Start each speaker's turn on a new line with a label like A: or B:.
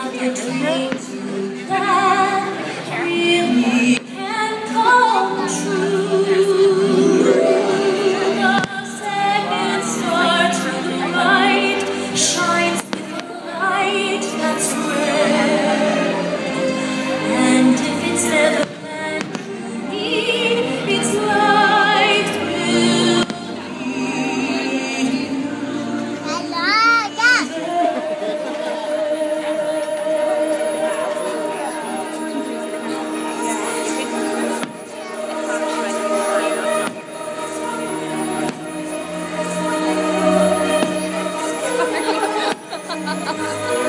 A: what your dreams you plan really can come true. The second star to the right shines with a light that's rare, and if it's ever meant to be, its light will lead you. Ha ha ha!